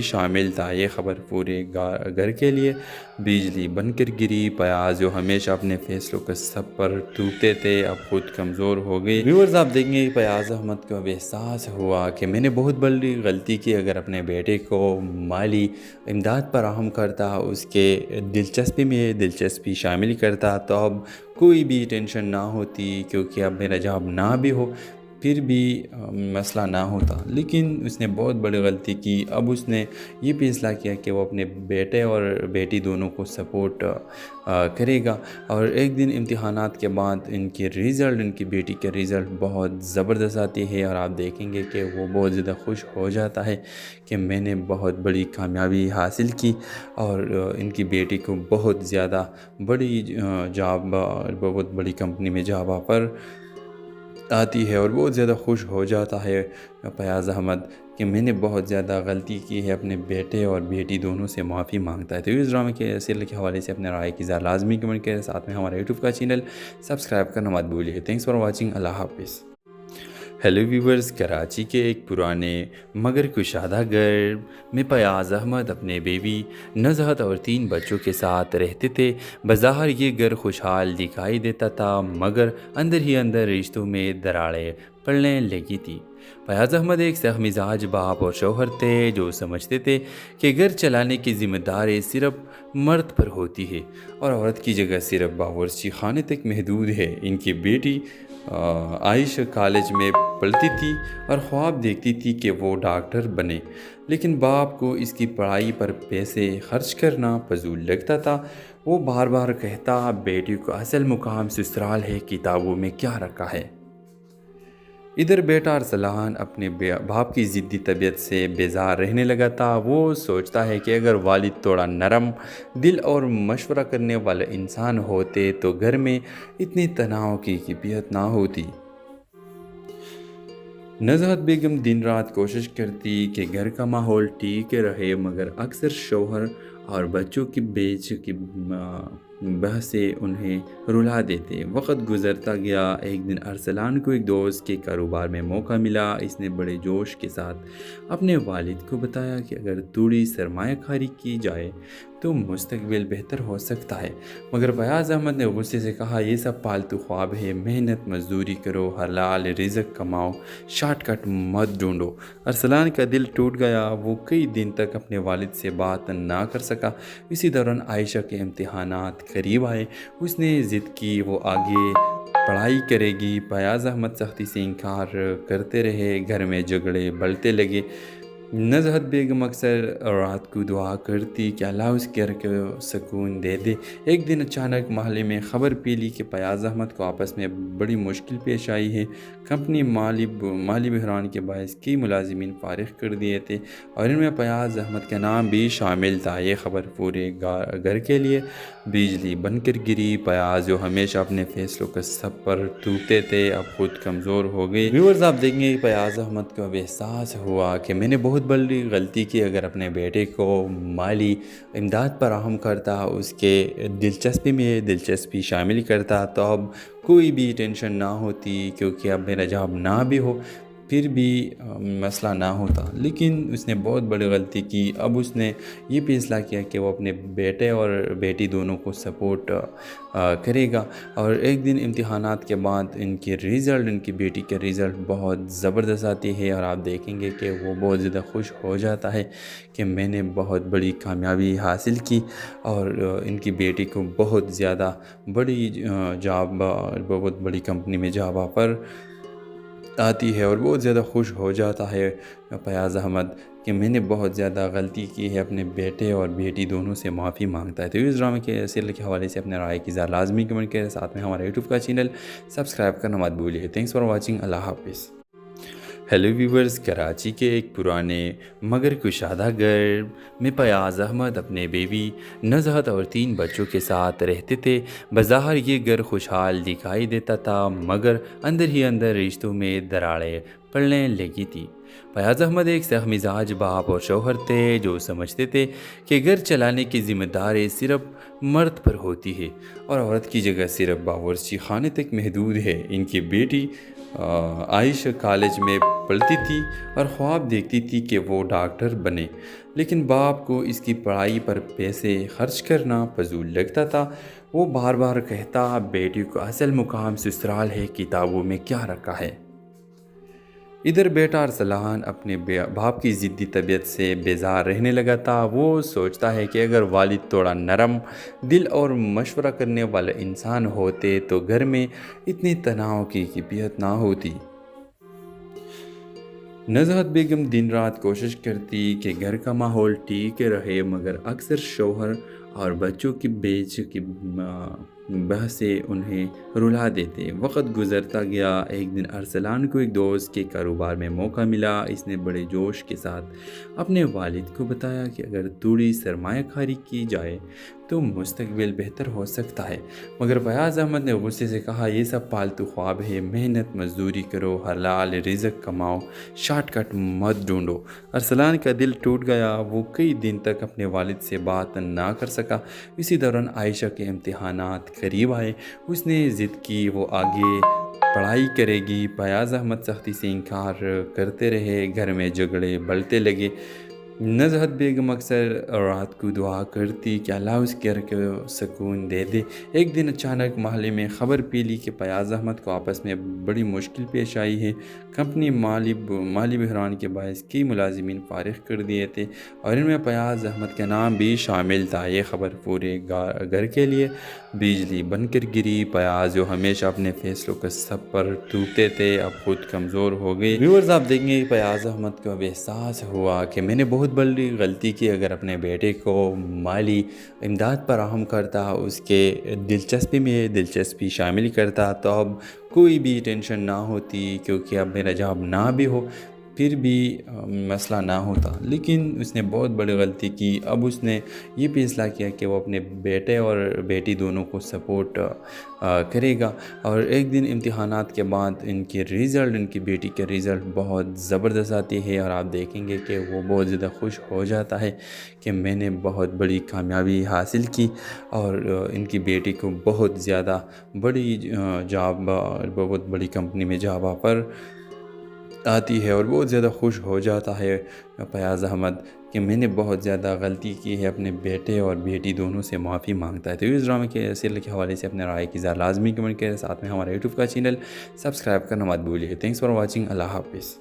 شامل تھا یہ خبر پورے گھر کے لیے بجلی بن کر گری۔ فیاض جو ہمیشہ اپنے فیصلوں کا سب پر ٹوٹتے تھے اب خود کمزور ہو گئے۔ ویورز آپ دیکھیں گے فیاض احمد کو اب احساس ہوا کہ میں نے بہت بڑی غلطی کی، اگر اپنے بیٹے کو مالی امداد فراہم کرتا، اس کے دلچسپی میں دلچسپی شامل کرتا تو اب کوئی بھی ٹینشن نہ ہوتی، کیونکہ اب میرا جاب نہ بھی ہو پھر بھی مسئلہ نہ ہوتا۔ لیکن اس نے بہت بڑی غلطی کی۔ اب اس نے یہ فیصلہ کیا کہ وہ اپنے بیٹے اور بیٹی دونوں کو سپورٹ کرے گا، اور ایک دن امتحانات کے بعد ان کی بیٹی کے رزلٹ بہت زبردست آتی ہے، اور آپ دیکھیں گے کہ وہ بہت زیادہ خوش ہو جاتا ہے کہ میں نے بہت بڑی کامیابی حاصل کی، اور ان کی بیٹی کو بہت زیادہ بڑی جاب، بہت بڑی کمپنی میں جاب آفر آتی ہے، اور بہت زیادہ خوش ہو جاتا ہے فیاض احمد کہ میں نے بہت زیادہ غلطی کی ہے، اپنے بیٹے اور بیٹی دونوں سے معافی مانگتا ہے۔ تو اس ڈرامے کے سیریل کے حوالے سے اپنے رائے کی اظہار لازمی کمنٹ کریں، ساتھ میں ہمارا یوٹیوب کا چینل سبسکرائب کرنا مت بھولیے۔ تھینکس فار واچنگ، اللہ حافظ۔ ہیلو ویورز، کراچی کے ایک پرانے مگر کشادہ گھر میں فیاض احمد اپنے بیوی نزہت اور 3 بچوں کے ساتھ رہتے تھے۔ بظاہر یہ گھر خوشحال دکھائی دیتا تھا، مگر اندر ہی اندر رشتوں میں دراڑیں پڑنے لگی تھی۔ فیاض احمد ایک سخت مزاج باپ اور شوہر تھے جو سمجھتے تھے کہ گھر چلانے کی ذمہ داری صرف مرد پر ہوتی ہے، اور عورت کی جگہ صرف باورچی خانے تک محدود ہے۔ ان کی بیٹی عائشہ کالج میں پڑھتی تھی اور خواب دیکھتی تھی کہ وہ ڈاکٹر بنے، لیکن باپ کو اس کی پڑھائی پر پیسے خرچ کرنا فضول لگتا تھا۔ وہ بار بار کہتا، بیٹی کو اصل مقام سسرال ہے، کتابوں میں کیا رکھا ہے۔ ادھر بیٹا ارسلان اپنے باپ کی ضدی طبیعت سے بیزار رہنے لگا تھا۔ وہ سوچتا ہے کہ اگر والد تھوڑا نرم دل اور مشورہ کرنے والا انسان ہوتے تو گھر میں اتنی تناؤ کی کیفیت نہ ہوتی۔ نزہت بیگم دن رات کوشش کرتی کہ گھر کا ماحول ٹھیک رہے، مگر اکثر شوہر اور بچوں کے بیچ کی بحثیں انہیں رلا دیتے۔ وقت گزرتا گیا۔ ایک دن ارسلان کو ایک دوست کے کاروبار میں موقع ملا۔ اس نے بڑے جوش کے ساتھ اپنے والد کو بتایا کہ اگر تھوڑی سرمایہ کاری کی جائے تو مستقبل بہتر ہو سکتا ہے، مگر فیاض احمد نے غصے سے کہا، یہ سب پالتو خواب ہے، محنت مزدوری کرو، حلال رزق کماؤ، شارٹ کٹ مت ڈھونڈو۔ ارسلان کا دل ٹوٹ گیا۔ وہ کئی دن تک اپنے والد سے بات نہ کر سکا۔ اسی دوران عائشہ کے امتحانات قریب آئے۔ اس نے ضد کی وہ آگے پڑھائی کرے گی۔ فیاض احمد سختی سے انکار کرتے رہے۔ گھر میں جھگڑے بڑھتے لگے۔ نزہت بیگم اکثر رات کو دعا کرتی کہ اللہ اس گھر کو سکون دے دے۔ ایک دن اچانک محلے میں خبر پھیلی کہ فیاض احمد کو آپس میں بڑی مشکل پیش آئی ہے۔ کمپنی مالی بحران کے باعث کئی ملازمین فارغ کر دیے تھے، اور ان میں فیاض احمد کا نام بھی شامل تھا۔ یہ خبر پورے گھر کے لیے بجلی بن کر گری۔ فیاض جو ہمیشہ اپنے فیصلوں کا سب پر ٹوٹتے تھے اب خود کمزور ہو گئے۔ ویورز آپ دیکھیں گے فیاض احمد کو اب احساس ہوا کہ میں نے بہت بڑی غلطی کی، اگر اپنے بیٹے کو مالی امداد فراہم کرتا، اس کے دلچسپی میں دلچسپی شامل کرتا تو اب کوئی بھی ٹینشن نہ ہوتی، کیونکہ اب میرا جاب نہ بھی ہو پھر بھی مسئلہ نہ ہوتا۔ لیکن اس نے بہت بڑی غلطی کی۔ اب اس نے یہ فیصلہ کیا کہ وہ اپنے بیٹے اور بیٹی دونوں کو سپورٹ کرے گا، اور ایک دن امتحانات کے بعد ان کی بیٹی کے رزلٹ بہت زبردست آتی ہے، اور آپ دیکھیں گے کہ وہ بہت زیادہ خوش ہو جاتا ہے کہ میں نے بہت بڑی کامیابی حاصل کی، اور ان کی بیٹی کو بہت زیادہ بڑی جاب، بہت بڑی کمپنی میں جاب آفر آتی ہے، اور بہت زیادہ خوش ہو جاتا ہے فیاض احمد کہ میں نے بہت زیادہ غلطی کی ہے، اپنے بیٹے اور بیٹی دونوں سے معافی مانگتا ہے۔ تو اس ڈرامے کے سیریل کے حوالے سے اپنے رائے کی اظہار لازمی کمنٹ کریں، ساتھ میں ہمارا یوٹیوب کا چینل سبسکرائب کرنا مت بھولیے۔ تھینکس فار واچنگ، اللہ حافظ۔ ہیلو ویورز، کراچی کے ایک پرانے مگر کشادہ گھر میں فیاض احمد اپنے بیوی نزہت اور 3 بچوں کے ساتھ رہتے تھے۔ بظاہر یہ گھر خوشحال دکھائی دیتا تھا، مگر اندر ہی اندر رشتوں میں دراڑیں पढ़ने लगी थी। फयाज़ अहमद एक सख्त मिजाज बाप और शौहर थे जो समझते थे कि घर चलाने की जिम्मेदारी सिर्फ मर्द पर होती है और औरत की जगह सिर्फ बावर्ची खाने तक महदूद है। इनकी बेटी आयशा कॉलेज में पढ़ती थी और ख्वाब देखती थी कि वो डॉक्टर बने, लेकिन बाप को इसकी पढ़ाई पर पैसे खर्च करना फजूल लगता था। वो बार बार कहता, बेटी को असल मुकाम ससुराल है, किताबों में क्या रखा है। इधर बेटा अरसलान अपने बाप की ज़िद्दी तबीयत से बेजार रहने लगा था। वो सोचता है कि अगर वालिद थोड़ा नरम दिल और मशवरा करने वाले इंसान होते तो घर में इतनी तनाव की कैफियत ना होती। नज़हत बेगम दिन रात कोशिश करती कि घर का माहौल ठीक रहे, मगर अक्सर शौहर और बच्चों की बेच की बहसें उन्हें रुला देते। वक्त गुजरता गया। एक दिन अरसलान को एक दोस्त के कारोबार में मौका मिला। इसने बड़े जोश के साथ अपने वालिद को बताया कि अगर थोड़ी सरमायाकारी की जाए तो मुस्तकबिल बेहतर हो सकता है। मगर फयाज़ अहमद ने गुस्से से कहा, ये सब पालतू ख्वाब है, मेहनत मजदूरी करो, हलाल रिज़्क कमाओ, शॉर्टकट मत ढूंढो। अरसलान का दिल टूट गया। वो कई दिन तक अपने वालिद से बात ना कर सका। इसी दौरान आयशा के इम्तिहानात करीब आए। उसने ज़िद की वो आगे पढ़ाई करेगी। फयाज़ अहमद सख्ती से इनकार करते रहे। घर में झगड़े बढ़ते लगे। नज़हत बेगम अक्सर रात को दुआ करती कि अल्लाह उस घर को सुकून दे दे। एक दिन अचानक महल्ले में ख़बर फैली कि फयाज़ अहमद को आपस में बड़ी मुश्किल पेश आई है। कंपनी माली बहरान के बायस कई मुलाजिमीन फारिग कर दिए थे और इनमें फयाज़ अहमद का नाम भी शामिल था। ये ख़बर पूरे घर के लिए बिजली बनकर गिरी। फयाज़ जो हमेशा अपने फैसलों को सब पर थूकते थे अब खुद कमज़ोर हो गए। व्यूअर्स, आप देखेंगे फयाज़ अहमद को अब एहसास हुआ कि मैंने बहुत बड़ी गलती की। अगर अपने बेटे को माली इमदाद फराहम करता, उसके दिलचस्पी में दिलचस्पी शामिल करता, तो अब कोई भी टेंशन ना होती, क्योंकि अब मेरा जॉब ना भी हो फिर भी मसला ना होता। लेकिन उसने बहुत बड़ी गलती की। अब उसने ये फैसला किया कि वो अपने बेटे और बेटी दोनों को सपोर्ट करेगा। और एक दिन इम्तिहानात के बाद इनकी बेटी के रिज़ल्ट बहुत ज़बरदस्त आती है और आप देखेंगे कि वो बहुत ज़्यादा खुश हो जाता है कि मैंने बहुत बड़ी कामयाबी हासिल की। और इनकी बेटी को बहुत ज़्यादा बड़ी जॉब, बहुत बड़ी कंपनी में जॉब ऑफर आती है और बहुत ज़्यादा खुश हो जाता है फयाज़ अहमद कि मैंने बहुत ज़्यादा गलती की है। अपने बेटे और बेटी दोनों से माफ़ी मांगता है। तो इस ड्रामे के सीरियल के हवाले से अपने राय की लाजमी कमेंट करें। साथ में हमारे यूट्यूब का चैनल सब्सक्राइब करना मत भूलिए। Thanks for watching. अल्लाह हाफिज़।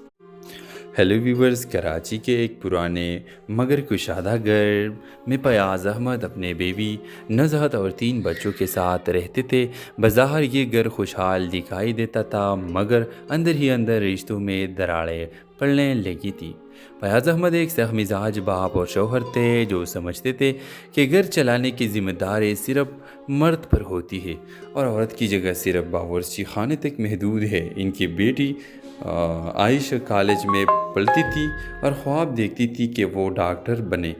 हेलो व्यूवर्स, कराची के एक पुराने मगर कुशादा घर में फयाज़ अहमद अपने बेबी नज़हत और 3 बच्चों के साथ रहते थे। बज़ाहिर ये घर खुशहाल दिखाई देता था, मगर अंदर ही अंदर रिश्तों में दरारें पड़ने लगी थी। फयाज़ अहमद एक सख्त मिजाज बाप और शौहर थे जो समझते थे कि घर चलाने की जिम्मेदारी सिर्फ मर्द पर होती है और औरत की जगह सिर्फ बावर्ची खाने तक महदूद है। इनकी बेटी आयशा कॉलेज में पढ़ती थी और ख्वाब देखती थी कि वो डॉक्टर बने,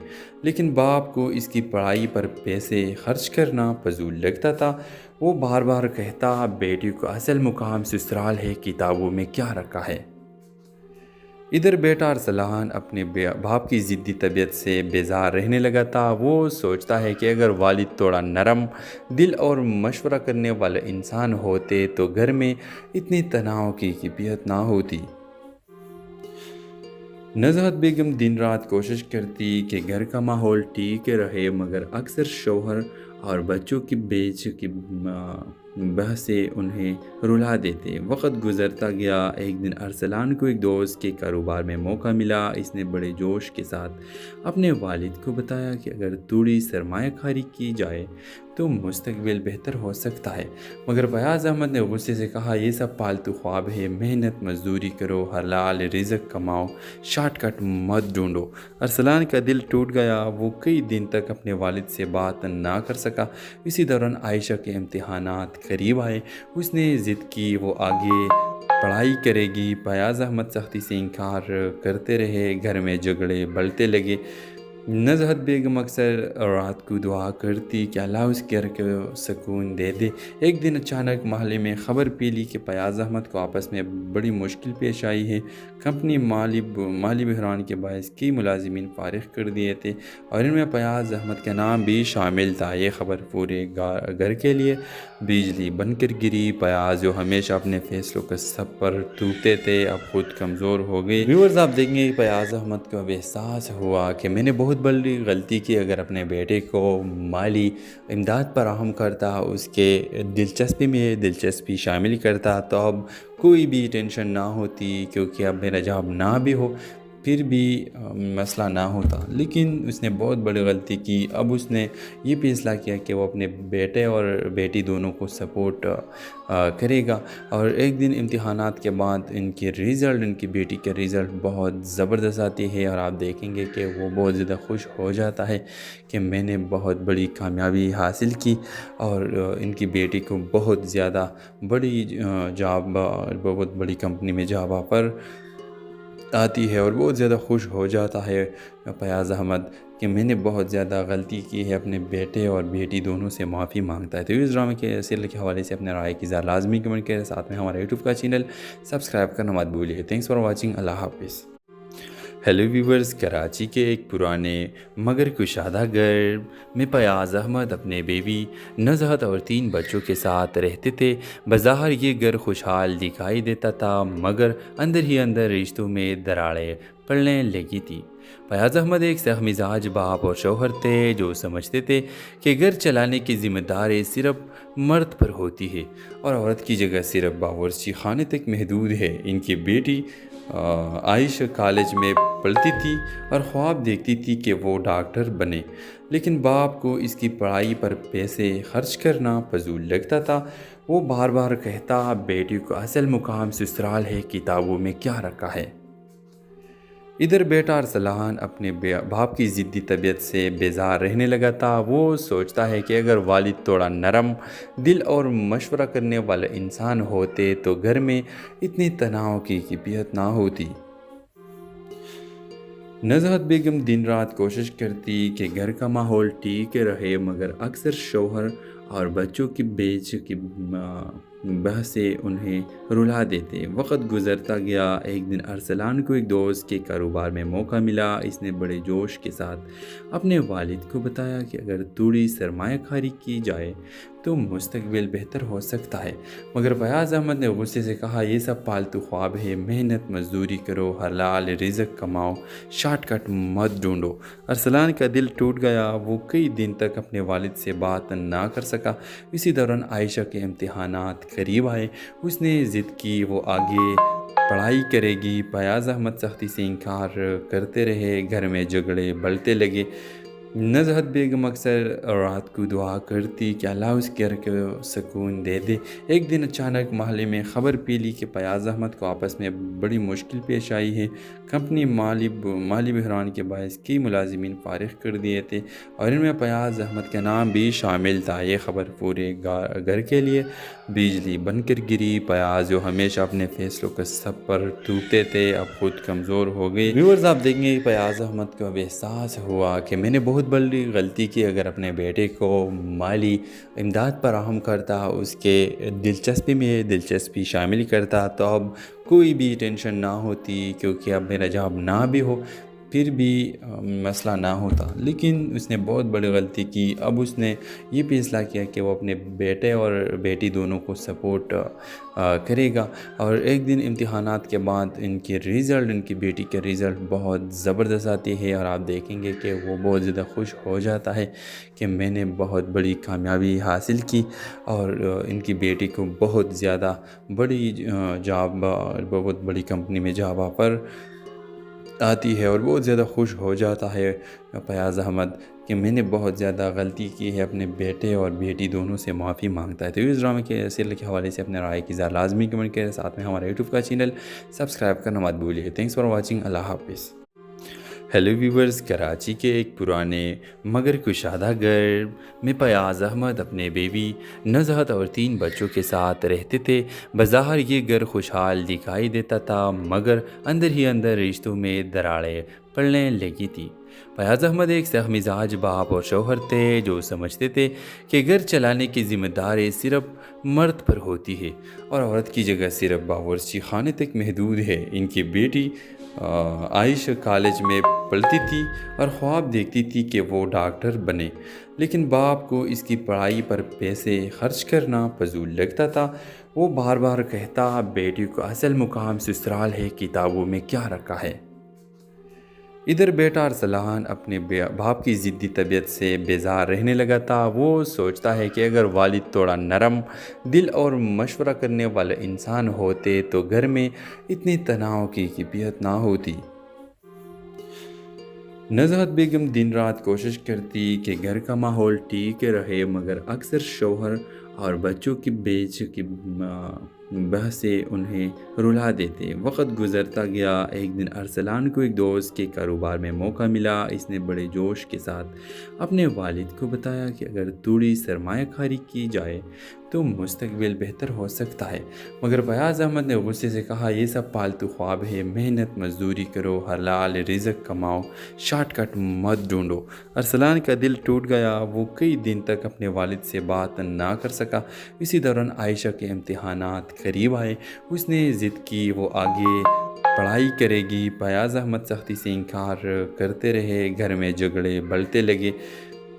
लेकिन बाप को इसकी पढ़ाई पर पैसे खर्च करना फजूल लगता था। वो बार बार कहता, बेटी को असल मुकाम ससुराल है, किताबों में क्या रखा है। इधर बेटा अरसलान अपने बाप की ज़िद्दी तबीयत से बेजार रहने लगा था। वो सोचता है कि अगर वालिद थोड़ा नरम दिल और मशवरा करने वाले इंसान होते तो घर में इतनी तनाव की कैफियत ना होती। नज़हत बेगम दिन रात कोशिश करती कि घर का माहौल ठीक रहे, मगर अक्सर शौहर और बच्चों की बेच की बहसें उन्हें रुला देते। वक्त गुजरता गया। एक दिन अरसलान को एक दोस्त के कारोबार में मौका मिला। इसने बड़े जोश के साथ अपने वालिद को बताया कि अगर थोड़ी सरमायाकारी की जाए तो मुस्तकबिल बेहतर हो सकता है। मगर फयाज़ अहमद ने गुस्से से कहा, ये सब पालतू ख्वाब है, मेहनत मजदूरी करो, हलाल रिज़्क कमाओ, शॉर्टकट मत ढूंढो। अरसलान का दिल टूट गया। वो कई दिन तक अपने वालिद से बात ना कर सका। इसी दौरान आयशा के इम्तिहानात करीब आए। उसने ज़िद की वो आगे पढ़ाई करेगी। फयाज़ अहमद सख्ती से इनकार करते रहे। घर में झगड़े बढ़ते लगे। नज़हत बेगम अक्सर रात को दुआ करती कि अल्लाह उस घर को सुकून दे दे। एक दिन अचानक मोहल्ले में ख़बर फैली कि फयाज़ अहमद को आपस में बड़ी मुश्किल पेश आई है। कंपनी माली बहरान के बायस कई मुलाजिमीन फारिग कर दिए थे और इनमें फयाज़ अहमद का नाम भी शामिल था। ये ख़बर पूरे घर के लिए बिजली बनकर गिरी। फयाज़ जो हमेशा अपने फ़ैसलों का सब पर टूटते थे, अब खुद कमज़ोर हो गए। व्यूअर्स, आप देखेंगे फयाज़ अहमद को अब एहसास हुआ कि मैंने बहुत बड़ी गलती की। अगर अपने बेटे को माली इमदाद फराहम करता, उसके दिलचस्पी में दिलचस्पी शामिल करता, तो अब कोई भी टेंशन ना होती, क्योंकि अब मेरा जॉब ना भी हो फिर भी मसला ना होता। लेकिन उसने बहुत बड़ी गलती की। अब उसने ये फैसला किया कि वो अपने बेटे और बेटी दोनों को सपोर्ट करेगा। और एक दिन इम्तिहानात के बाद इनकी बेटी के रिज़ल्ट बहुत ज़बरदस्त आती है और आप देखेंगे कि वो बहुत ज़्यादा खुश हो जाता है कि मैंने बहुत बड़ी कामयाबी हासिल की। और इनकी बेटी को बहुत ज़्यादा बड़ी बहुत बड़ी कंपनी में जॉब ऑफ़र आती है और बहुत ज़्यादा खुश हो जाता है फयाज़ अहमद कि मैंने बहुत ज़्यादा गलती की है। अपने बेटे और बेटी दोनों से माफ़ी मांगता है। तो इस ड्रामे के सीरियल के हवाले से अपने राय की ज़रा लाजमी कमेंट करें। साथ में हमारे यूट्यूब का चैनल सब्सक्राइब करना मत भूलिए। Thanks for watching. अल्लाह हाफिज़। हेलो व्यूवर्स, कराची के एक पुराने मगर कुशादा घर में फयाज़ अहमद अपने बेबी नज़हत और 3 बच्चों के साथ रहते थे। बज़ाहिर ये घर खुशहाल दिखाई देता था, मगर अंदर ही अंदर रिश्तों में दरारें पड़ने लगी थी। फयाज़ अहमद एक सख्त मिजाज बाप और शौहर थे जो समझते थे कि घर चलाने की जिम्मेदारी सिर्फ मर्द पर होती है और औरत की जगह सिर्फ बावर्ची खाने तक महदूद है। इनकी बेटी आयशा कॉलेज में पढ़ती थी और ख्वाब देखती थी कि वो डॉक्टर बने, लेकिन बाप को इसकी पढ़ाई पर पैसे खर्च करना फजूल लगता था। वो बार बार कहता, बेटी को असल मुकाम ससुराल है, किताबों में क्या रखा है। इधर बेटा अरसलान अपने बाप की ज़िद्दी तबीयत से बेजार रहने लगा था। वो सोचता है कि अगर वालिद थोड़ा नरम दिल और मशवरा करने वाला इंसान होते तो घर में इतनी तनाव की कैफियत ना होती। नज़हत बेगम दिन रात कोशिश करती कि घर का माहौल ठीक रहे, मगर अक्सर शौहर और बच्चों की बेच की बहसें उन्हें रुला देते। वक्त गुजरता गया। एक दिन अरसलान को एक दोस्त के कारोबार में मौका मिला। इसने बड़े जोश के साथ अपने वालिद को बताया कि अगर थोड़ी सरमायाकारी की जाए तो मुस्तकबिल बेहतर हो सकता है। मगर फयाज़ अहमद ने गुस्से से कहा, ये सब फालतू ख्वाब है, मेहनत मजदूरी करो, हलाल रिज़्क कमाओ, शॉर्टकट मत ढूंढो। अरसलान का दिल टूट गया। वो कई दिन तक अपने वालिद से बात ना कर सका। इसी दौरान आयशा के इम्तिहानात करीब आए। उसने ज़िद की वो आगे पढ़ाई करेगी। फयाज़ अहमद सख्ती से इनकार करते रहे। घर में झगड़े बढ़ते लगे। नज़हत बेगम अक्सर रात को दुआ करती कि अल्लाह उस घर को सुकून दे दे। एक दिन अचानक मोहल्ले में ख़बर फैली कि फयाज़ अहमद को आपस में बड़ी मुश्किल पेश आई है। कंपनी माली बहरान के बायस कई मुलाजिमीन फारिग कर दिए थे और इनमें फयाज़ अहमद का नाम भी शामिल था। ये ख़बर पूरे घर के लिए बिजली बनकर गिरी। फयाज़ जो हमेशा अपने फ़ैसलों का सब पर टूटते थे, अब खुद कमज़ोर हो गए। व्यूअर्स, आप देखेंगे फयाज़ अहमद को अब एहसास हुआ कि मैंने बहुत बड़ी गलती की। अगर अपने बेटे को माली इमदाद फराहम करता, उसके दिलचस्पी में दिलचस्पी शामिल करता, तो अब कोई भी टेंशन ना होती, क्योंकि अब मेरा जॉब ना भी हो फिर भी मसला ना होता। लेकिन उसने बहुत बड़ी गलती की। अब उसने ये फैसला किया कि वो अपने बेटे और बेटी दोनों को सपोर्ट करेगा। और एक दिन इम्तिहानात के बाद इनकी बेटी के रिज़ल्ट बहुत ज़बरदस्त आती है और आप देखेंगे कि वो बहुत ज़्यादा खुश हो जाता है कि मैंने बहुत बड़ी कामयाबी हासिल की। और इनकी बेटी को बहुत ज़्यादा बड़ी बहुत बड़ी कंपनी में जॉब ऑफ़र आती है और बहुत ज़्यादा खुश हो जाता है फयाज़ अहमद कि मैंने बहुत ज़्यादा गलती की है। अपने बेटे और बेटी दोनों से माफ़ी मांगता है। तो इस ड्रामे के सीरियल के हवाले से अपने राय की ज़रा लाजमी कमेंट करें। साथ में हमारे यूट्यूब का चैनल सब्सक्राइब करना मत भूलिए। Thanks for watching. अल्लाह हाफिज़। हेलो व्यूवर्स, कराची के एक पुराने मगर कुशादा घर में फयाज़ अहमद अपने बेबी नज़हत और 3 बच्चों के साथ रहते थे। बज़ाहिर ये घर खुशहाल दिखाई देता था, मगर अंदर ही अंदर रिश्तों में दरारें पड़ने लगी थी। फयाज़ अहमद एक सख्त मिजाज बाप और शौहर थे जो समझते थे कि घर चलाने की जिम्मेदारी सिर्फ मर्द पर होती है और औरत की जगह सिर्फ बावर्ची खाने तक महदूद है। इनकी बेटी आयशा कॉलेज में पढ़ती थी और ख्वाब देखती थी कि वो डॉक्टर बने, लेकिन बाप को इसकी पढ़ाई पर पैसे खर्च करना फजूल लगता था। वो बार बार कहता, बेटी को असल मुकाम ससुराल है, किताबों में क्या रखा है। इधर बेटा अरसलान अपने बाप की ज़िद्दी तबीयत से बेजार रहने लगा था। वो सोचता है कि अगर वालिद थोड़ा नरम दिल और मशवरा करने वाले इंसान होते तो घर में इतनी तनाव की कैफियत ना होती। नज़हत बेगम दिन रात कोशिश करती कि घर का माहौल ठीक रहे, मगर अक्सर शौहर और बच्चों की बेच की बहसें उन्हें रुला देते। वक्त गुजरता गया। एक दिन अरसलान को एक दोस्त के कारोबार में मौका मिला। इसने बड़े जोश के साथ अपने वालिद को बताया कि अगर थोड़ी सरमायाकारी की जाए तो मुस्तकबिल बेहतर हो सकता है। मगर फयाज़ अहमद ने गुस्से से कहा, ये सब पालतू ख्वाब है, मेहनत मजदूरी करो, हलाल रिज़्क कमाओ, शॉर्टकट मत ढूंढो। अरसलान का दिल टूट गया। वो कई दिन तक अपने वालिद से बात ना कर सका। इसी दौरान आयशा के इम्तिहानात करीब आए। उसने ज़िद की वो आगे पढ़ाई करेगी। फयाज़ अहमद सख्ती से इनकार करते रहे। घर में झगड़े बढ़ते लगे।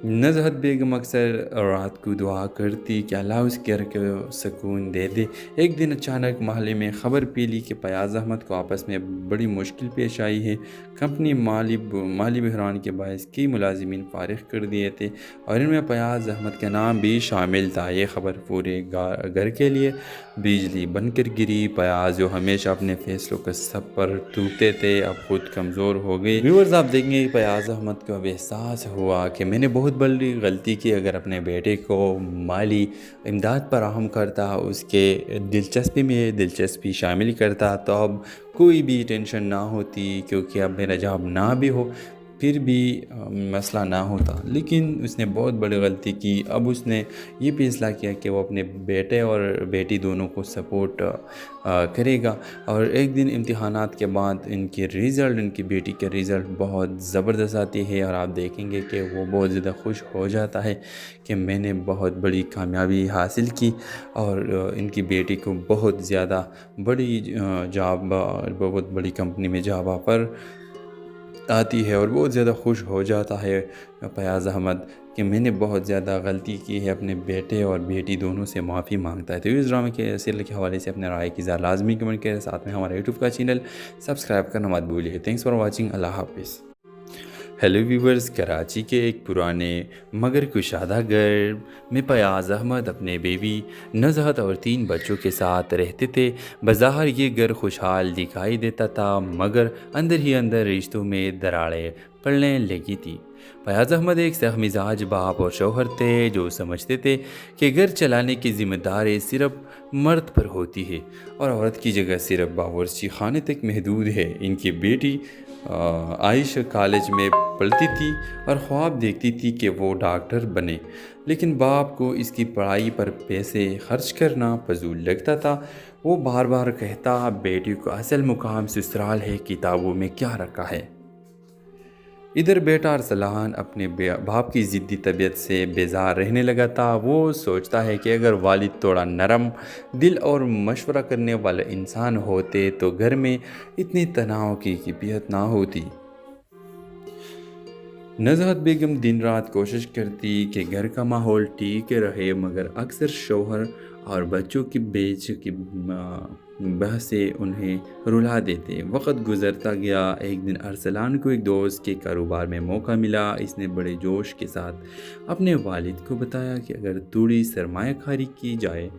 नज़हत बेगम अक्सर रात को दुआ करती कि अल्लाह उसके घर को सुकून दे दे। एक दिन अचानक मोहल्ले में ख़बर फैली कि फयाज़ अहमद को आपस में बड़ी मुश्किल पेश आई है। कंपनी माली बहरान के बायस कई मुलाजिमीन फारिग कर दिए थे और इनमें फयाज़ अहमद का नाम भी शामिल था। ये ख़बर पूरे घर के लिए बिजली बनकर गिरी। फयाज़ जो हमेशा अपने फ़ैसलों का सब पर टूटते थे, अब खुद कमज़ोर हो गए। व्यूअर्स, आप देखेंगे फयाज़ अहमद को अब एहसास हुआ कि मैंने बहुत बड़ी गलती की। अगर अपने बेटे को माली इमदाद फराहम करता, उसके दिलचस्पी शामिल करता, तो अब कोई भी टेंशन ना होती, क्योंकि अब मेरा जॉब ना भी हो फिर भी मसला ना होता। लेकिन उसने बहुत बड़ी गलती की। अब उसने ये फैसला किया कि वो अपने बेटे और बेटी दोनों को सपोर्ट करेगा। और एक दिन इम्तिहानात के बाद इनकी बेटी के रिज़ल्ट बहुत ज़बरदस्त आती है और आप देखेंगे कि वो बहुत ज़्यादा खुश हो जाता है कि मैंने बहुत बड़ी कामयाबी हासिल की। और इनकी बेटी को बहुत ज़्यादा बड़ी बहुत बड़ी कंपनी में जॉब ऑफर आती है और बहुत ज़्यादा खुश हो जाता है फयाज़ अहमद कि मैंने बहुत ज़्यादा गलती की है। अपने बेटे और बेटी दोनों से माफ़ी मांगता है। तो इस ड्रामे के सीरियल के हवाले से अपने राय की लाजमी कमेंट करें। साथ में हमारे यूट्यूब का चैनल सब्सक्राइब करना मत भूलिए। Thanks for watching. अल्लाह हाफिज़। हेलो व्यूवर्स, कराची के एक पुराने मगर कुशादा घर में फयाज़ अहमद अपने बेबी नज़हत और 3 बच्चों के साथ रहते थे। बज़ाहिर ये घर खुशहाल दिखाई देता था, मगर अंदर ही अंदर रिश्तों में दरारें पड़ने लगी थी। फयाज़ अहमद एक सख्त मिजाज बाप और शौहर थे जो समझते थे कि घर चलाने की जिम्मेदारी सिर्फ मर्द पर होती है और औरत की जगह सिर्फ बावर्ची खाने तक महदूद है। इनकी बेटी आयशा कॉलेज में पढ़ती थी और ख्वाब देखती थी कि वो डॉक्टर बने, लेकिन बाप को इसकी पढ़ाई पर पैसे खर्च करना फजूल लगता था। वो बार बार कहता, बेटी को असल मुकाम ससुराल है, किताबों में क्या रखा है। इधर बेटा अरसलान अपने बाप की ज़िद्दी तबीयत से बेजार रहने लगा था। वो सोचता है कि अगर वालिद थोड़ा नरम दिल और मशवरा करने वाले इंसान होते तो घर में इतनी तनाव की कैफियत ना होती। नज़हत बेगम दिन रात कोशिश करती कि घर का माहौल ठीक रहे, मगर अक्सर शौहर और बच्चों की बेच की बहसें उन्हें रुला देते। वक्त गुजरता गया। एक दिन अरसलान को एक दोस्त के कारोबार में मौका मिला। इसने बड़े जोश के साथ अपने वालिद को बताया कि अगर थोड़ी सरमायाकारी की जाए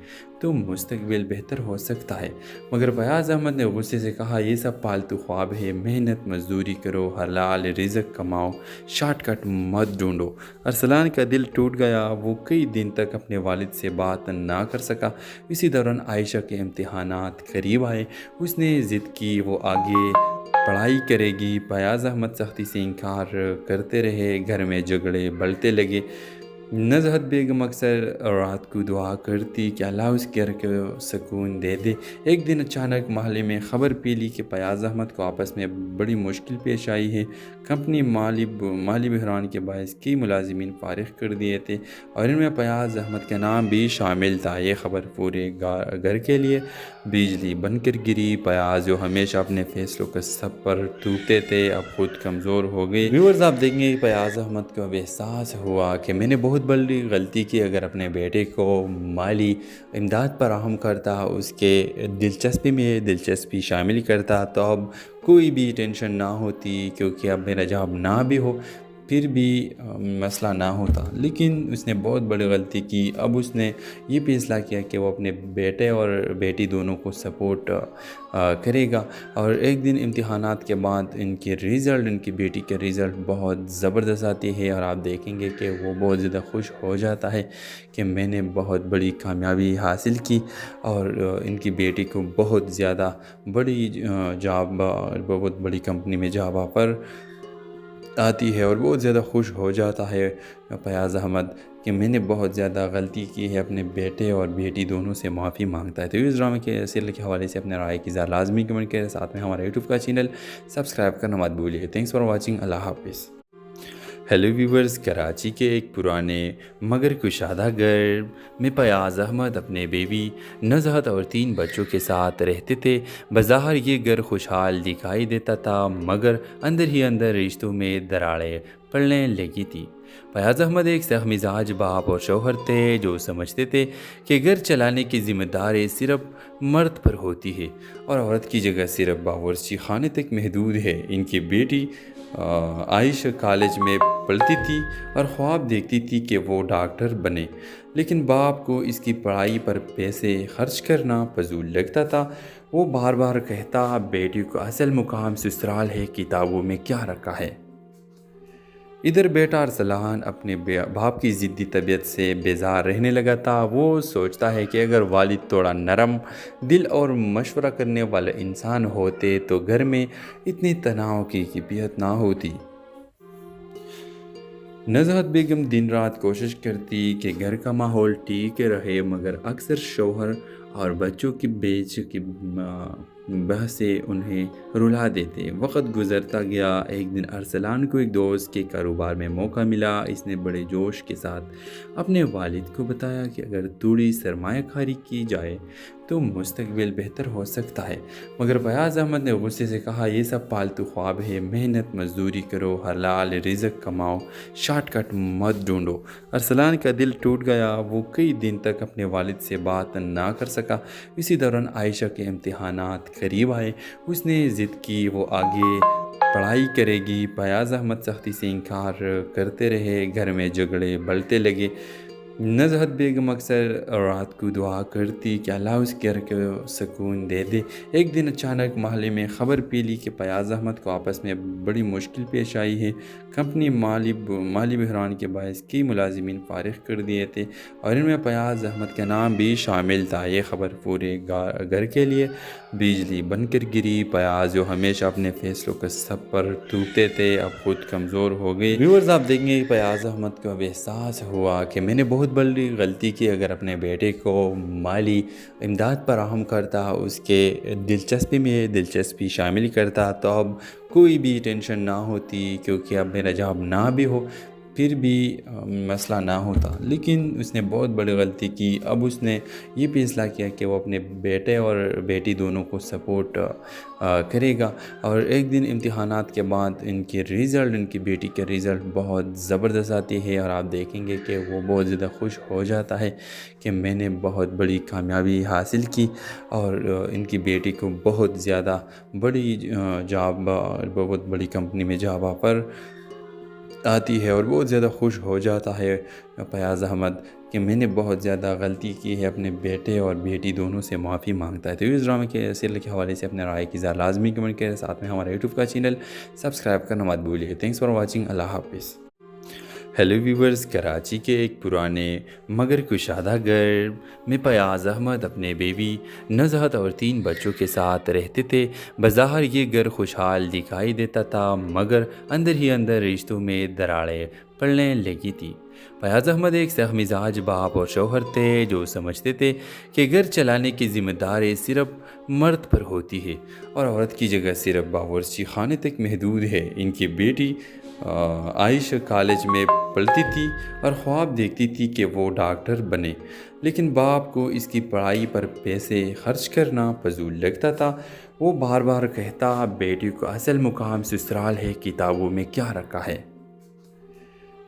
तो मुस्तकबिल बेहतर हो सकता है। मगर फयाज़ अहमद ने गुस्से से कहा, ये सब पालतू ख्वाब है, मेहनत मजदूरी करो, हलाल रिज़्क कमाओ, शॉर्टकट मत ढूंढो। अरसलान का दिल टूट गया। वो कई दिन तक अपने वालिद से बात ना कर सका। इसी दौरान आयशा के इम्तिहानात करीब आए। उसने ज़िद की वो आगे पढ़ाई करेगी। फयाज़ अहमद सख्ती से इनकार करते रहे। घर में झगड़े बढ़ते लगे। نزہت بیگم اکثر رات کو دعا کرتی کہ اللہ اس کے گھر کو سکون دے دے۔ ایک دن اچانک محلے میں خبر پھیلی کہ فیاض احمد کو آپس میں بڑی مشکل پیش آئی ہے۔ کمپنی مالی بحران کے باعث کئی ملازمین فارغ کر دیے تھے اور ان میں فیاض احمد کا نام بھی شامل تھا۔ یہ خبر پورے گھر کے لیے بجلی بن کر گری۔ فیاض جو ہمیشہ اپنے فیصلوں کا سب پر ٹوٹتے تھے اب خود کمزور ہو گئے۔ ویورز آپ دیکھیں گے فیاض احمد کو اب احساس ہوا کہ میں نے بہت بڑی غلطی کی، اگر اپنے بیٹے کو مالی امداد فراہم کرتا، اس کے دلچسپی میں دلچسپی شامل کرتا تو اب کوئی بھی ٹینشن نہ ہوتی، کیونکہ اب میرا جاب نہ بھی ہو پھر بھی مسئلہ نہ ہوتا۔ لیکن اس نے بہت بڑی غلطی کی۔ اب اس نے یہ فیصلہ کیا کہ وہ اپنے بیٹے اور بیٹی دونوں کو سپورٹ کرے گا، اور ایک دن امتحانات کے بعد ان کی بیٹی کے رزلٹ بہت زبردست آتی ہے اور آپ دیکھیں گے کہ وہ بہت زیادہ خوش ہو جاتا ہے کہ میں نے بہت بڑی کامیابی حاصل کی، اور ان کی بیٹی کو بہت زیادہ بڑی بہت بڑی کمپنی میں جاب آفر آتی ہے اور بہت زیادہ خوش ہو جاتا ہے فیاض احمد کہ میں نے بہت زیادہ غلطی کی ہے، اپنے بیٹے اور بیٹی دونوں سے معافی مانگتا ہے۔ تو اس ڈرامے کے سیریل کے حوالے سے اپنے رائے کی اظہار لازمی کمنٹ کریں، ساتھ میں ہمارا یوٹیوب کا چینل سبسکرائب کرنا مت بھولیے۔ تھینکس فار واچنگ، اللہ حافظ۔ ہیلو ویورز، کراچی کے ایک پرانے مگر کشادہ گھر میں فیاض احمد اپنے بیوی نزہت اور 3 بچوں کے ساتھ رہتے تھے۔ بظاہر یہ گھر خوشحال دکھائی دیتا تھا، مگر اندر ہی اندر رشتوں میں دراڑیں پڑنے لگی تھی۔ فیاض احمد ایک سخت مزاج باپ اور شوہر تھے جو سمجھتے تھے کہ گھر چلانے کی ذمہ داری صرف مرد پر ہوتی ہے اور عورت کی جگہ صرف باورچی خانے تک محدود ہے۔ ان کی بیٹی عائشہ کالج میں پڑھتی تھی اور خواب دیکھتی تھی کہ وہ ڈاکٹر بنے، لیکن باپ کو اس کی پڑھائی پر پیسے خرچ کرنا فضول لگتا تھا۔ وہ بار بار کہتا، بیٹی کو اصل مقام سسرال ہے، کتابوں میں کیا رکھا ہے۔ ادھر بیٹا ارسلان اپنے باپ کی ضدی طبیعت سے بیزار رہنے لگا تھا۔ وہ سوچتا ہے کہ اگر والد تھوڑا نرم دل اور مشورہ کرنے والے انسان ہوتے تو گھر میں اتنی تناؤ کی کیفیت نہ ہوتی۔ نزہت بیگم دن رات کوشش کرتی کہ گھر کا ماحول ٹھیک رہے، مگر اکثر شوہر اور بچوں کی بیچ کی بحث سے انہیں رلا دیتے۔ وقت گزرتا گیا۔ ایک دن ارسلان کو ایک دوست کے کاروبار میں موقع ملا۔ اس نے بڑے جوش کے ساتھ اپنے والد کو بتایا کہ اگر تھوڑی سرمایہ کاری کی جائے تو مستقبل بہتر ہو سکتا ہے، مگر فیاض احمد نے غصے سے کہا، یہ سب پالتو خواب ہے، محنت مزدوری کرو، حلال رزق کماؤ، شارٹ کٹ مت ڈھونڈو۔ ارسلان کا دل ٹوٹ گیا۔ وہ کئی دن تک اپنے والد سے بات نہ کر سکا۔ اسی دوران عائشہ کے امتحانات قریب آئے۔ اس نے ضد کی وہ آگے پڑھائی کرے گی۔ فیاض احمد سختی سے انکار کرتے رہے۔ گھر میں جھگڑے بڑھتے لگے۔ نزہت بیگم اکثر رات کو دعا کرتی کہ اللہ اس کے گھر کو سکون دے دے۔ ایک دن اچانک محلے میں خبر پھیلی کہ فیاض احمد کو آپس میں بڑی مشکل پیش آئی ہے۔ کمپنی مالی بحران کے باعث کئی ملازمین فارغ کر دیے تھے اور ان میں فیاض احمد کا نام بھی شامل تھا۔ یہ خبر پورے گھر کے لیے بجلی بن کر گری۔ فیاض جو ہمیشہ اپنے فیصلوں کا سب پر ٹوٹتے تھے اب خود کمزور ہو گئے۔ ویورز آپ دیکھیں گے فیاض احمد کو اب احساس ہوا کہ میں نے بہت بڑی غلطی کی، اگر اپنے بیٹے کو مالی امداد فراہم کرتا، اس کے دلچسپی میں دلچسپی شامل کرتا تو اب کوئی بھی ٹینشن نہ ہوتی، کیونکہ اب میرا جاب نہ بھی ہو پھر بھی مسئلہ نہ ہوتا۔ لیکن اس نے بہت بڑی غلطی کی۔ اب اس نے یہ فیصلہ کیا کہ وہ اپنے بیٹے اور بیٹی دونوں کو سپورٹ کرے گا، اور ایک دن امتحانات کے بعد ان کی بیٹی کے رزلٹ بہت زبردست آتی ہے اور آپ دیکھیں گے کہ وہ بہت زیادہ خوش ہو جاتا ہے کہ میں نے بہت بڑی کامیابی حاصل کی، اور ان کی بیٹی کو بہت زیادہ بہت بڑی کمپنی میں جاب آفر آتی ہے اور بہت زیادہ خوش ہو جاتا ہے فیاض احمد کہ میں نے بہت زیادہ غلطی کی ہے، اپنے بیٹے اور بیٹی دونوں سے معافی مانگتا ہے۔ تو اس ڈرامے کے سیریل کے حوالے سے اپنے رائے کی اظہار لازمی کمنٹ کریں، ساتھ میں ہمارا یوٹیوب کا چینل سبسکرائب کرنا مت بھولیے۔ تھینکس فار واچنگ، اللہ حافظ۔ हेलो व्यूवर्स, कराची के एक पुराने मगर कुशादा घर में फयाज़ अहमद अपने बीवी नज़हत और 3 बच्चों के साथ रहते थे। बज़ाहिर ये घर खुशहाल दिखाई देता था, मगर अंदर ही अंदर रिश्तों में दरारें पड़ने लगी थी। फयाज़ अहमद एक सख्त मिजाज बाप और शौहर थे जो समझते थे कि घर चलाने की जिम्मेदारी सिर्फ मर्द पर होती है और औरत की जगह सिर्फ बावर्ची खाने तक महदूद है। इनकी बेटी आयशा कॉलेज में पढ़ती थी और ख्वाब देखती थी कि वो डॉक्टर बने, लेकिन बाप को इसकी पढ़ाई पर पैसे खर्च करना फजूल लगता था। वो बार बार कहता, बेटी को असल मुकाम ससुराल है, किताबों में क्या रखा है।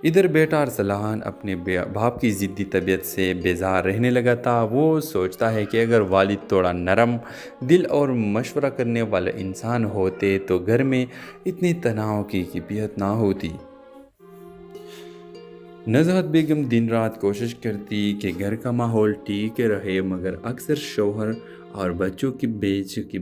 इधर बेटा अरसलान अपने बाप की ज़िद्दी तबीयत से बेजार रहने लगा था। वो सोचता है कि अगर वालिद थोड़ा नरम दिल और मशवरा करने वाला इंसान होते तो घर में इतनी तनाव की कैफियत ना होती। नज़हत बेगम दिन रात कोशिश करती कि घर का माहौल ठीक रहे, मगर अक्सर शौहर और बच्चों की बेच की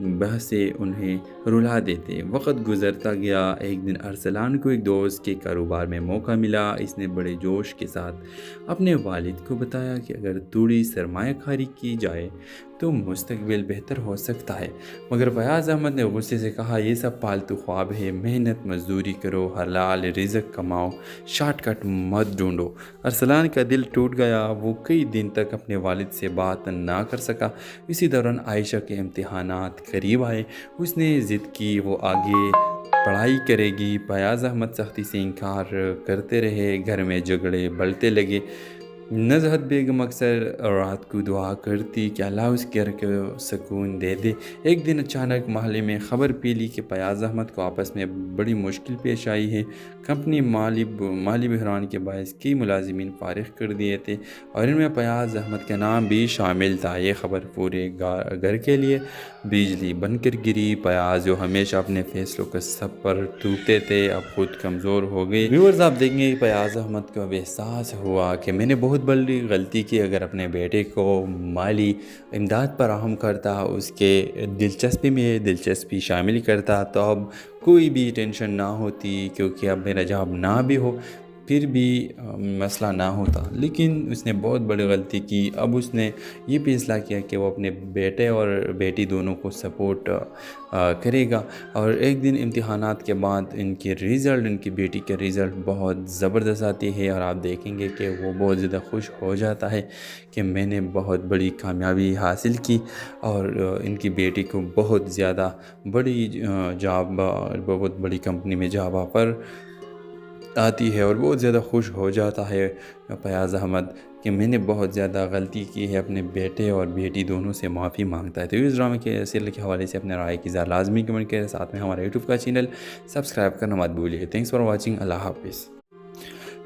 बहसें उन्हें रुला देते। वक्त गुजरता गया। एक दिन अरसलान को एक दोस्त के कारोबार में मौका मिला। इसने बड़े जोश के साथ अपने वालिद को बताया कि अगर थोड़ी सरमायाकारी की जाए तो मुस्तकबिल बेहतर हो सकता है। मगर फयाज़ अहमद ने गुस्से से कहा, ये सब फालतू ख्वाब है, मेहनत मजदूरी करो, हलाल रिज़्क कमाओ, शॉर्टकट मत ढूंढो। अरसलान का दिल टूट गया। वो कई दिन तक अपने वालिद से बात ना कर सका। इसी दौरान आयशा के इम्तिहानात करीब आए। उसने ज़िद की वो आगे पढ़ाई करेगी। फयाज़ अहमद सख्ती से इनकार करते रहे। घर में झगड़े बढ़ते लगे। नज़हत बेगम अक्सर रात को दुआ करती कि अल्लाह उस घर को सुकून दे दे। एक दिन अचानक महल्ले में ख़बर फैली कि फयाज़ अहमद को आपस में बड़ी मुश्किल पेश आई है। कंपनी माली बहरान के बायस कई मुलाजिमीन फारिग कर दिए थे और इनमें फयाज़ अहमद का नाम भी शामिल था। ये ख़बर पूरे घर के लिए बिजली बनकर गिरी। फयाज़ जो हमेशा अपने फ़ैसलों का सब पर टूटते थे, अब खुद कमज़ोर हो गए। व्यूअर्स, आप देखेंगे फयाज़ अहमद को अब एहसास हुआ कि मैंने बहुत बड़ी गलती की। अगर अपने बेटे को माली इमदाद फराहम करता, उसके दिलचस्पी में दिलचस्पी शामिल करता, तो अब कोई भी टेंशन ना होती, क्योंकि अब मेरा जॉब ना भी हो फिर भी मसला ना होता। लेकिन उसने बहुत बड़ी गलती की। अब उसने ये फैसला किया कि वो अपने बेटे और बेटी दोनों को सपोर्ट करेगा। और एक दिन इम्तिहानात के बाद इनकी बेटी के रिज़ल्ट बहुत ज़बरदस्त आती है और आप देखेंगे कि वो बहुत ज़्यादा खुश हो जाता है कि मैंने बहुत बड़ी कामयाबी हासिल की। और इनकी बेटी को बहुत ज़्यादा बड़ी जॉब, बहुत बड़ी कंपनी में जॉब ऑफर आती है और बहुत ज़्यादा खुश हो जाता है फयाज़ अहमद कि मैंने बहुत ज़्यादा गलती की है। अपने बेटे और बेटी दोनों से माफ़ी मांगता है। तो इस ड्रामे के सीरियल के हवाले से अपने राय की लाजमी कमेंट करें। साथ में हमारा यूट्यूब का चैनल सब्सक्राइब करना मत भूलिए। Thanks for watching. अल्लाह हाफिज़।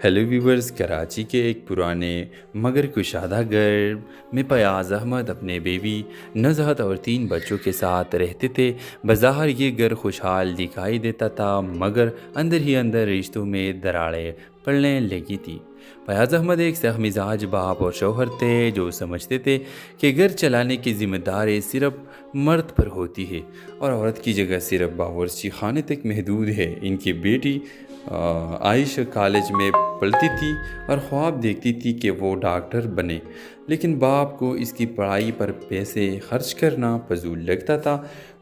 हेलो व्यूवर्स, कराची के एक पुराने मगर कुशादा घर में फयाज़ अहमद अपने बीवी नज़हत और 3 बच्चों के साथ रहते थे। बज़ाहिर ये घर खुशहाल दिखाई देता था, मगर अंदर ही अंदर रिश्तों में दरारें पड़ने लगी थी। फयाज़ अहमद एक सख्त मिजाज बाप और शौहर थे जो समझते थे कि घर चलाने की जिम्मेदारी सिर्फ मर्द पर होती है और औरत की जगह सिर्फ बावर्ची खाने तक महदूद है। इनकी बेटी आयशा कॉलेज में पढ़ती थी और ख्वाब देखती थी कि वो डॉक्टर बने, लेकिन बाप को इसकी पढ़ाई पर पैसे खर्च करना फजूल लगता था।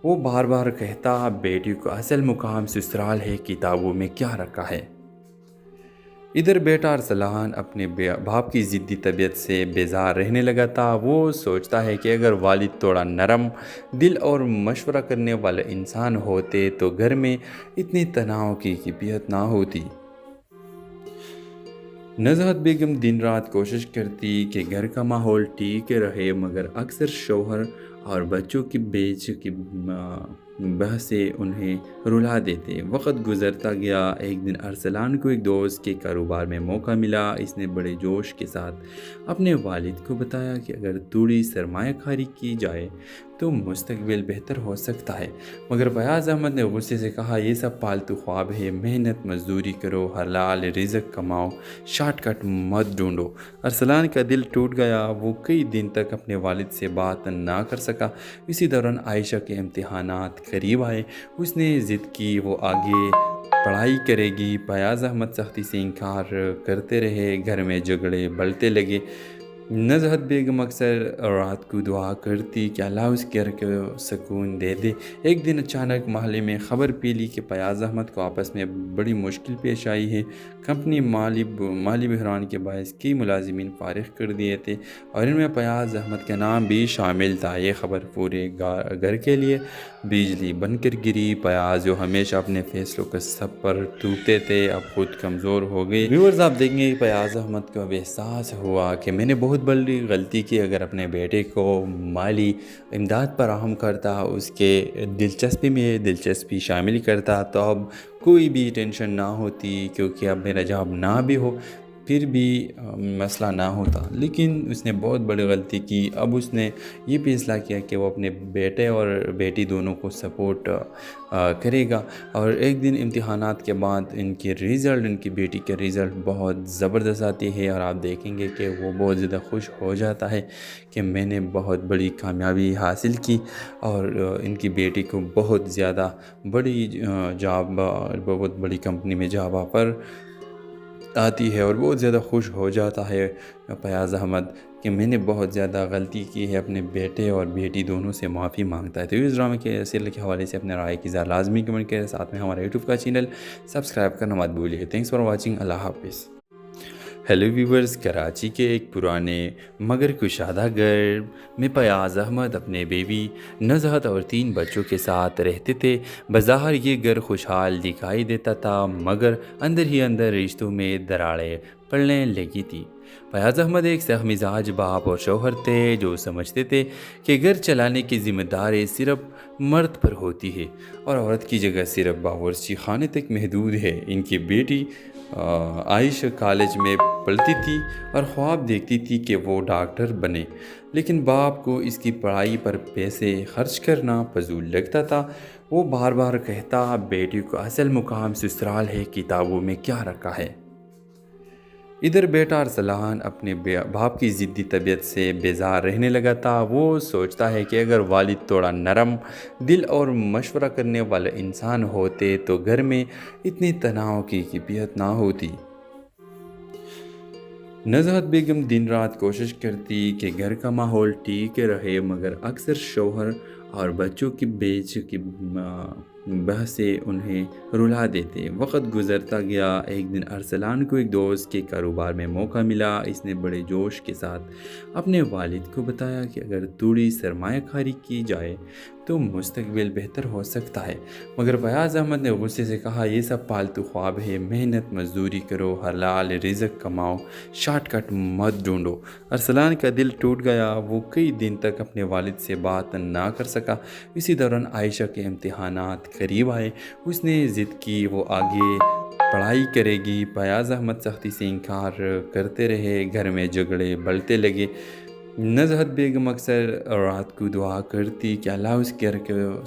वो बार बार कहता, बेटी को असल मुकाम ससुराल है, किताबों में क्या रखा है। इधर बेटा अरसलान अपने बाप की ज़िद्दी तबीयत से बेजार रहने लगा था। वो सोचता है कि अगर वालिद थोड़ा नरम दिल और मशवरा करने वाला इंसान होते तो घर में इतनी तनाव की कैफियत ना होती। नज़हत बेगम दिन रात कोशिश करती कि घर का माहौल ठीक रहे, मगर अक्सर शौहर और बच्चों की बेच की बहसें उन्हें रुला देते। वक्त गुजरता गया। एक दिन अरसलान को एक दोस्त के कारोबार में मौका मिला। इसने बड़े जोश के साथ अपने वालिद को बताया कि अगर थोड़ी सरमायाकारी की जाए तो मुस्तकबिल बेहतर हो सकता है। मगर फयाज़ अहमद ने गुस्से से कहा, ये सब फालतू ख्वाब है, मेहनत मजदूरी करो, हलाल रिज़्क कमाओ, शॉर्टकट मत ढूंढो। अरसलान का दिल टूट गया। वो कई दिन तक अपने वालिद से बात ना कर सका। इसी दौरान आयशा के इम्तिहानात करीब आए। उसने ज़िद की वो आगे पढ़ाई करेगी। फयाज़ अहमद सख्ती से इनकार करते रहे। घर में झगड़े बढ़ते लगे। नज़हत बेगम अक्सर रात को दुआ करती कि अल्लाह उसके घर को सुकून दे दे। एक दिन अचानक मोहल्ले में ख़बर फैली कि फयाज़ अहमद को आपस में बड़ी मुश्किल पेश आई है। कंपनी माली बहरान के बायस कई मुलाजिमीन फारिग कर दिए थे और इनमें फयाज़ अहमद का नाम भी शामिल था। ये ख़बर पूरे घर के लिए बिजली बनकर गिरी। फयाज़ जो हमेशा अपने फ़ैसलों को सब पर थूकते थे, अब खुद कमज़ोर हो गए। व्यूअर्स, आप देखेंगे फयाज़ अहमद को अब एहसास हुआ कि मैंने बहुत बड़ी गलती की। अगर अपने बेटे को माली इमदाद फराहम करता, उसके दिलचस्पी शामिल करता, तो अब कोई भी टेंशन ना होती, क्योंकि अब मेरा जॉब ना भी हो फिर भी मसला ना होता। लेकिन उसने बहुत बड़ी गलती की। अब उसने ये फैसला किया कि वो अपने बेटे और बेटी दोनों को सपोर्ट करेगा। और एक दिन इम्तिहानात के बाद इनकी बेटी के रिज़ल्ट बहुत ज़बरदस्त आती है और आप देखेंगे कि वो बहुत ज़्यादा खुश हो जाता है कि मैंने बहुत बड़ी कामयाबी हासिल की। और इनकी बेटी को बहुत ज़्यादा बड़ी बहुत बड़ी कंपनी में जॉब ऑफर आती है और बहुत ज़्यादा खुश हो जाता है फयाज़ अहमद कि मैंने बहुत ज़्यादा गलती की है। अपने बेटे और बेटी दोनों से माफ़ी मांगता है। तो इस ड्रामे के सीरियल के हवाले से अपने राय की लाजमी कमेंट करें। साथ में हमारे यूट्यूब का चैनल सब्सक्राइब करना मत भूलिए। Thanks for watching. अल्लाह हाफिज़। हेलो व्यूवर्स, कराची के एक पुराने मगर कुशादा घर में फयाज़ अहमद अपने बेबी नज़हत और 3 बच्चों के साथ रहते थे। बज़ाहिर ये घर खुशहाल दिखाई देता था, मगर अंदर ही अंदर रिश्तों में दरारें पड़ने लगी थी। फयाज़ अहमद एक सख्त मिजाज बाप और शौहर थे जो समझते थे कि घर चलाने की जिम्मेदारी सिर्फ मर्द पर होती है और औरत की जगह सिर्फ बावर्ची खाने तक महदूद है। इनकी बेटी आयशा कॉलेज में पढ़ती थी और ख्वाब देखती थी कि वो डॉक्टर बने, लेकिन बाप को इसकी पढ़ाई पर पैसे खर्च करना फजूल लगता था। वो बार बार कहता, बेटी को असल मुकाम ससुराल है, किताबों में क्या रखा है। इधर बेटा अरसलान अपने बाप की ज़िद्दी तबीयत से बेजार रहने लगा था। वो सोचता है कि अगर वालिद थोड़ा नरम दिल और मशवरा करने वाले इंसान होते तो घर में इतनी तनाव की कैफियत ना होती। नज़हत बेगम दिन रात कोशिश करती कि घर का माहौल ठीक रहे, मगर अक्सर शौहर और बच्चों की बेच की बहस से उन्हें रुला देते। वक्त गुजरता गया। एक दिन अरसलान को एक दोस्त के कारोबार में मौका मिला। इसने बड़े जोश के साथ अपने वालिद को बताया कि अगर थोड़ी सरमायाकारी की जाए तो मुस्तकबिल बेहतर हो सकता है। मगर फयाज़ अहमद ने गुस्से से कहा, ये सब फालतू ख्वाब है, मेहनत मजदूरी करो, हलाल रिज़्क कमाओ, शॉर्टकट मत ढूंढो। अरसलान का दिल टूट गया। वो कई दिन तक अपने वालिद से बात ना कर सका। इसी दौरान आयशा के इम्तिहानात करीब आए। उसने ज़िद की वो आगे पढ़ाई करेगी। फयाज़ अहमद सख्ती से इनकार करते रहे। घर में झगड़े बढ़ते लगे। नज़हत बेगम अक्सर रात को दुआ करती कि अल्लाह उसके घर को